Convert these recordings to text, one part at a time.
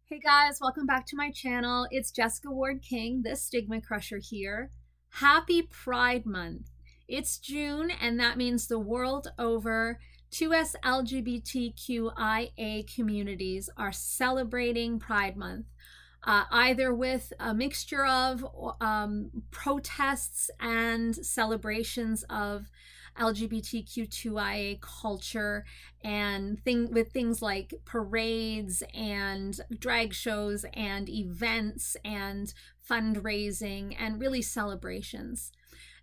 Hey guys, welcome back to my channel. It's Jessica Ward King, the StigmaCrusher here. Happy Pride Month. It's June, and that means the world over, 2SLGBTQIA communities are celebrating Pride Month, either with a mixture of protests and celebrations of LGBTQ2IA culture and with things like parades and drag shows and events and fundraising and really celebrations.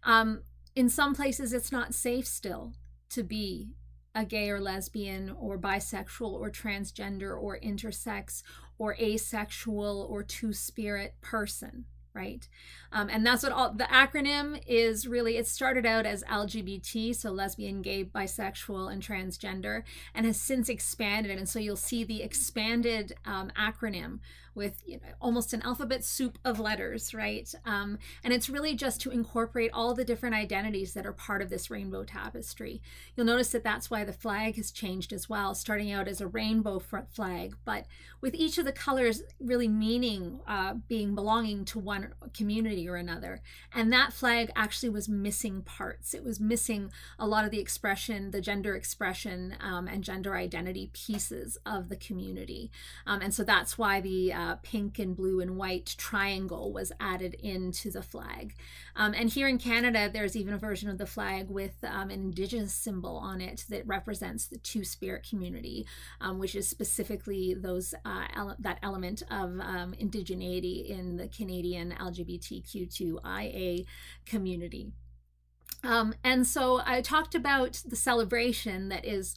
In some places, it's not safe still to be a gay or lesbian or bisexual or transgender or intersex or asexual or two-spirit person, right? And that's what the acronym is really. It started out as LGBT, so lesbian, gay, bisexual, and transgender, and has since expanded. And so you'll see the expanded acronym with almost an alphabet soup of letters, right? And it's really just to incorporate all the different identities that are part of this rainbow tapestry. You'll notice that that's why the flag has changed as well, starting out as a rainbow flag, but with each of the colors really meaning being belonging to one community or another. And that flag actually was missing parts. It was missing a lot of the expression, the gender expression, and gender identity pieces of the community. And so that's why the pink and blue and white triangle was added into the flag. And here in Canada, there's even a version of the flag with an Indigenous symbol on it that represents the Two-Spirit community, which is specifically that element of indigeneity in the Canadian LGBTQ2IA community. And so I talked about the celebration that is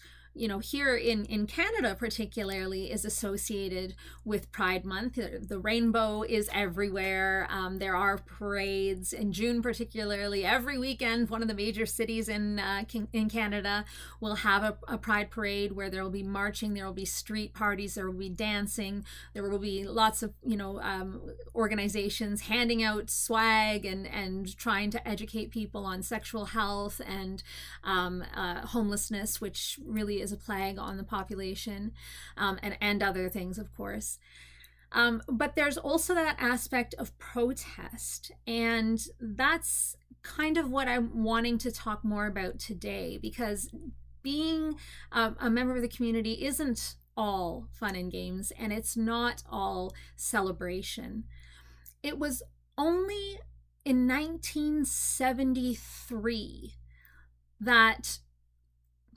here in Canada particularly is associated with Pride Month. The rainbow is everywhere. There are parades in June, particularly every weekend. One of the major cities in Canada will have a Pride parade where there will be marching, there will be street parties, there will be dancing, there will be lots of organizations handing out swag and trying to educate people on sexual health and homelessness, which really is a plague on the population, and other things, of course. But there's also that aspect of protest, and that's kind of what I'm wanting to talk more about today, because being a member of the community isn't all fun and games, and it's not all celebration. It was only in 1973 that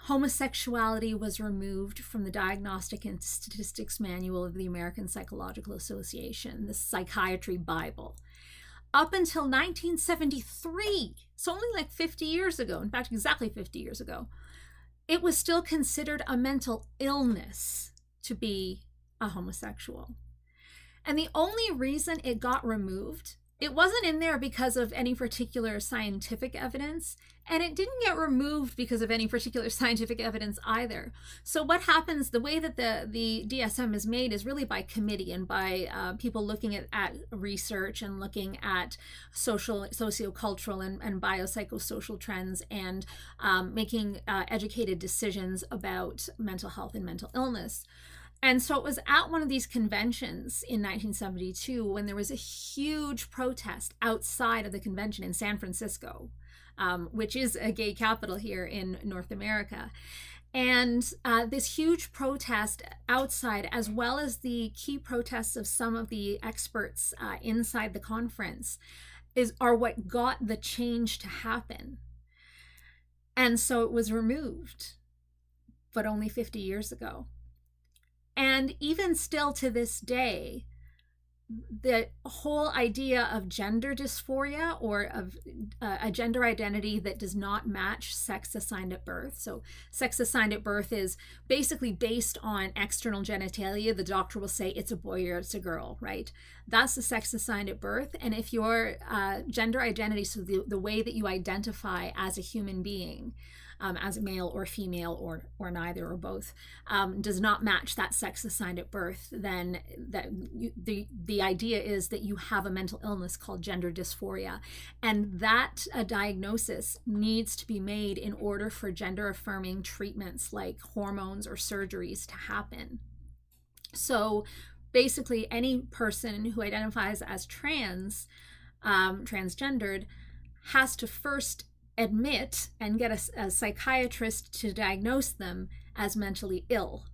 homosexuality was removed from the Diagnostic and Statistics Manual of the American Psychological Association, the Psychiatry Bible. Up until 1973, so only like 50 years ago, in fact, exactly 50 years ago, it was still considered a mental illness to be a homosexual. And the only reason it got removed, it wasn't in there because of any particular scientific evidence, and it didn't get removed because of any particular scientific evidence either. So what happens, the way that the DSM is made is really by committee and by people looking at research and looking at sociocultural and biopsychosocial trends and making educated decisions about mental health and mental illness. And so it was at one of these conventions in 1972 when there was a huge protest outside of the convention in San Francisco, which is a gay capital here in North America. And this huge protest outside, as well as the key protests of some of the experts inside the conference, are what got the change to happen. And so it was removed, but only 50 years ago. And even still to this day, the whole idea of gender dysphoria, or of a gender identity that does not match sex assigned at birth. So sex assigned at birth is basically based on external genitalia. The doctor will say it's a boy or it's a girl, right? That's the sex assigned at birth. And if your gender identity, so the way that you identify as a human being, as a male or female or neither or both, does not match that sex assigned at birth, then the idea is that you have a mental illness called gender dysphoria. And that diagnosis needs to be made in order for gender affirming treatments like hormones or surgeries to happen. So basically any person who identifies as transgendered, has to first admit and get a psychiatrist to diagnose them as mentally ill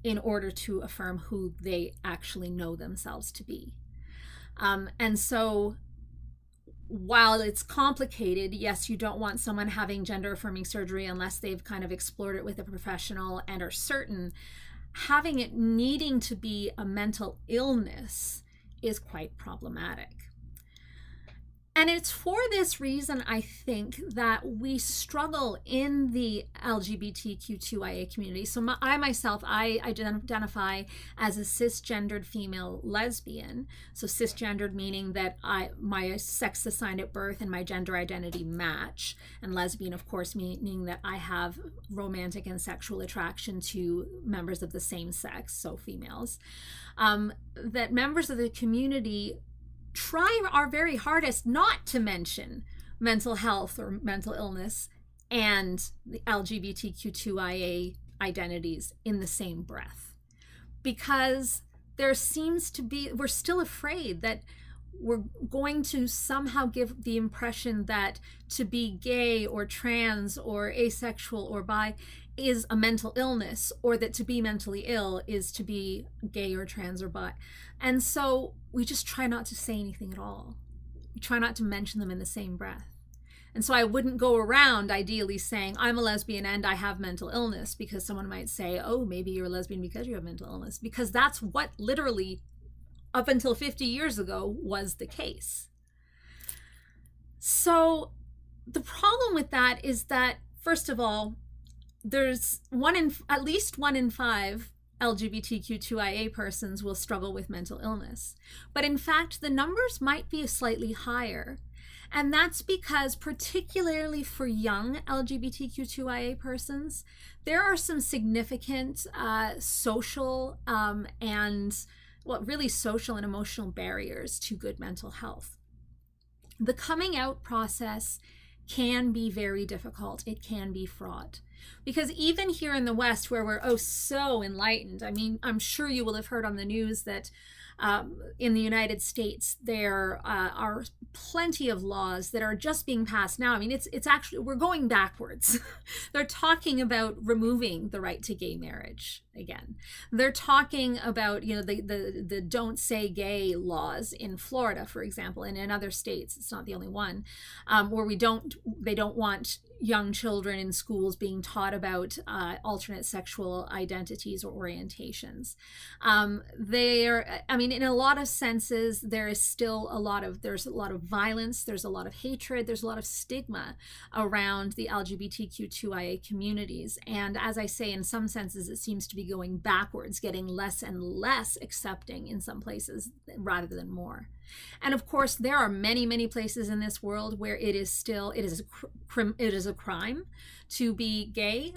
in order to affirm who they actually know themselves to be. And so while it's complicated, yes, you don't want someone having gender affirming surgery unless they've kind of explored it with a professional and are certain. Having it needing to be a mental illness is quite problematic. And it's for this reason, I think, that we struggle in the LGBTQ2IA community. So I myself identify as a cisgendered female lesbian. So cisgendered meaning that my sex assigned at birth and my gender identity match. And lesbian, of course, meaning that I have romantic and sexual attraction to members of the same sex, so females. That members of the community try our very hardest not to mention mental health or mental illness and the LGBTQ2IA identities in the same breath, because there seems to be, we're still afraid that we're going to somehow give the impression that to be gay or trans or asexual or bi is a mental illness, or that to be mentally ill is to be gay or trans or bi. And so we just try not to say anything at all. We try not to mention them in the same breath. And so I wouldn't go around ideally saying I'm a lesbian and I have mental illness, because someone might say, oh, maybe you're a lesbian because you have mental illness, because that's what literally up until 50 years ago was the case. So the problem with that is that, first of all, there's at least 1 in 5 LGBTQ2IA persons will struggle with mental illness. But in fact, the numbers might be slightly higher. And that's because, particularly for young LGBTQ2IA persons, there are some significant social and emotional barriers to good mental health. The coming out process can be very difficult. It can be fraught. Because even here in the West, where we're so enlightened, I mean, I'm sure you will have heard on the news that in the United States, there are plenty of laws that are just being passed now. I mean, it's actually, we're going backwards. They're talking about removing the right to gay marriage again. They're talking about, the don't say gay laws in Florida, for example, and in other states. It's not the only one, where they don't want young children in schools being taught about alternate sexual identities or orientations. In a lot of senses, there's a lot of violence, there's a lot of hatred, there's a lot of stigma around the LGBTQ2IA communities. And as I say, in some senses, it seems to be going backwards, getting less and less accepting in some places rather than more. And of course, there are many, many places in this world where it is a crime to be gay.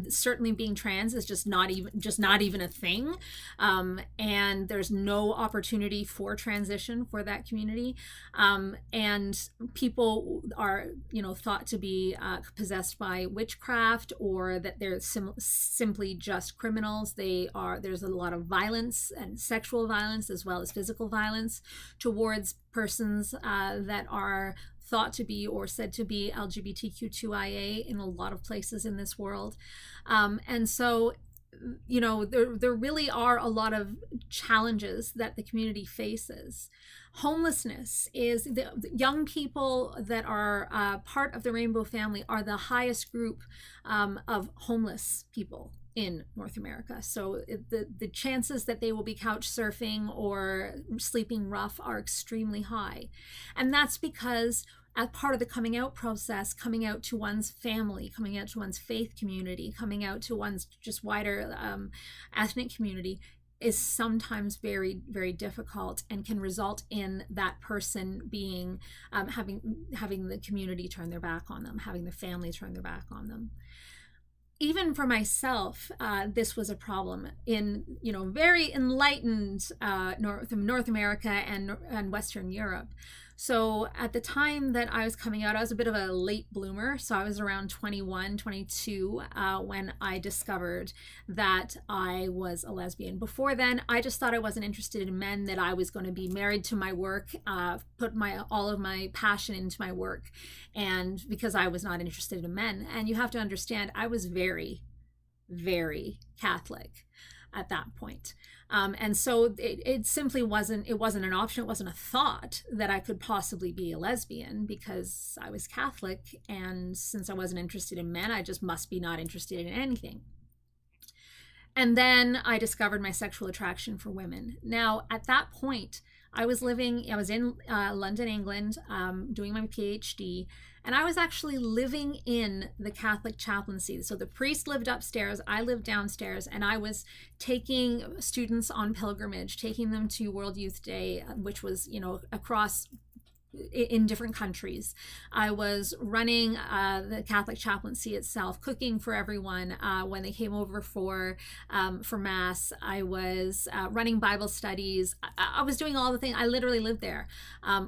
Certainly, being trans is just not even a thing, and there's no opportunity for transition for that community. And people are, thought to be possessed by witchcraft, or that they're simply just criminals. There's a lot of violence, and sexual violence as well as physical violence towards persons that are thought to be or said to be LGBTQ2IA in a lot of places in this world. And so, there really are a lot of challenges that the community faces. Homelessness is, the young people that are part of the Rainbow family are the highest group of homeless people in North America. So the chances that they will be couch surfing or sleeping rough are extremely high. And that's because, as part of the coming out process, coming out to one's family, coming out to one's faith community, coming out to one's just wider ethnic community is sometimes very, very difficult, and can result in that person being having the community turn their back on them, having the family turn their back on them. Even for myself, this was a problem in, very enlightened North America and Western Europe. So at the time that I was coming out, I was a bit of a late bloomer. So I was around 21, 22 when I discovered that I was a lesbian. Before then, I just thought I wasn't interested in men, that I was going to be married to my work, put all of my passion into my work, and because I was not interested in men. And you have to understand, I was very, very Catholic at that point. And so it simply wasn't an option. It wasn't a thought that I could possibly be a lesbian, because I was Catholic. And since I wasn't interested in men, I just must be not interested in anything. And then I discovered my sexual attraction for women. Now, at that point, I was in London, England, doing my PhD, and I was actually living in the Catholic chaplaincy. So the priest lived upstairs, I lived downstairs, and I was taking students on pilgrimage, taking them to World Youth Day, which was, across in different countries. I was running the Catholic chaplaincy itself, cooking for everyone when they came over for Mass. I was running Bible studies. I was doing all the things. I literally lived there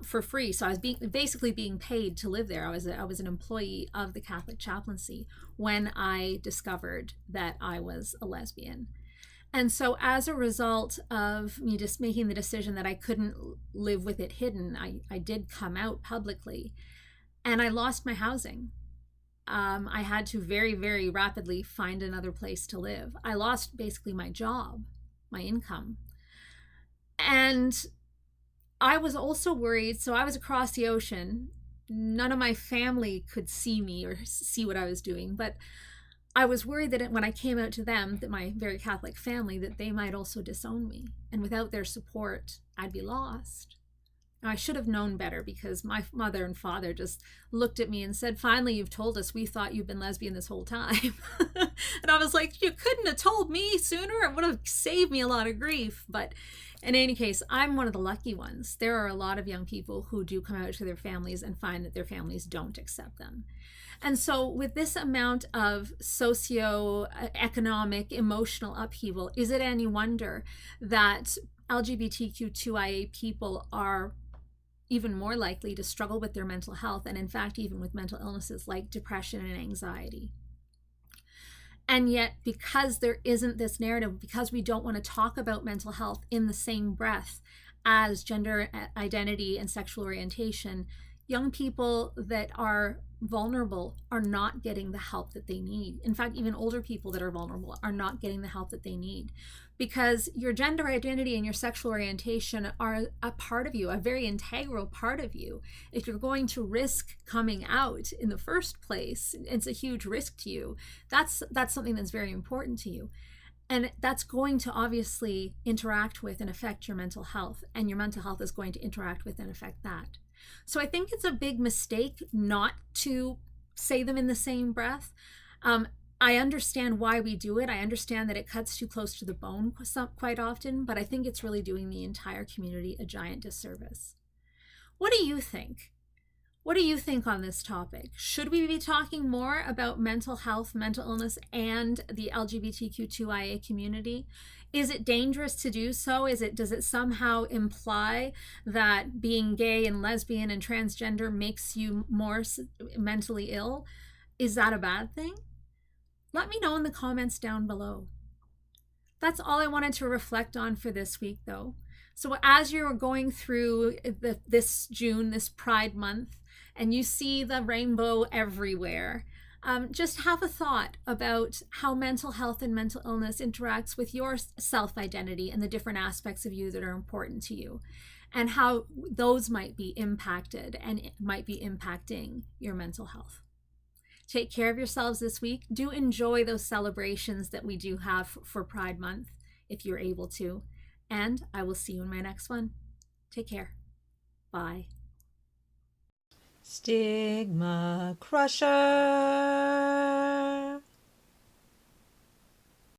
for free. So I was basically being paid to live there. I was an employee of the Catholic chaplaincy when I discovered that I was a lesbian. And so as a result of me just making the decision that I couldn't live with it hidden, I did come out publicly, and I lost my housing. I had to very, very rapidly find another place to live. I lost basically my job, my income. And I was also worried. So I was across the ocean. None of my family could see me or see what I was doing, but I was worried that when I came out to them, that my very Catholic family, that they might also disown me. And without their support, I'd be lost. Now, I should have known better, because my mother and father just looked at me and said, "Finally, you've told us. We thought you've been lesbian this whole time." And I was like, "You couldn't have told me sooner. It would have saved me a lot of grief." But in any case, I'm one of the lucky ones. There are a lot of young people who do come out to their families and find that their families don't accept them. And so with this amount of socio-economic, emotional upheaval, is it any wonder that LGBTQ2IA people are even more likely to struggle with their mental health, and in fact, even with mental illnesses like depression and anxiety? And yet, because there isn't this narrative, because we don't want to talk about mental health in the same breath as gender identity and sexual orientation, young people that are vulnerable are not getting the help that they need. In fact, even older people that are vulnerable are not getting the help that they need, because your gender identity and your sexual orientation are a part of you, a very integral part of you. If you're going to risk coming out in the first place, it's a huge risk to you. That's something that's very important to you. And that's going to obviously interact with and affect your mental health, and your mental health is going to interact with and affect that. So I think it's a big mistake not to say them in the same breath. I understand why we do it. I understand that it cuts too close to the bone quite often, but I think it's really doing the entire community a giant disservice. What do you think? What do you think on this topic? Should we be talking more about mental health, mental illness, and the LGBTQ2IA community? Is it dangerous to do so? Does it somehow imply that being gay and lesbian and transgender makes you more mentally ill? Is that a bad thing? Let me know in the comments down below. That's all I wanted to reflect on for this week, though. So as you're going through this June, this Pride Month, and you see the rainbow everywhere, just have a thought about how mental health and mental illness interacts with your self-identity and the different aspects of you that are important to you, and how those might be impacted and might be impacting your mental health. Take care of yourselves this week. Do enjoy those celebrations that we do have for Pride Month, if you're able to. And I will see you in my next one. Take care. Bye. StigmaCrusher.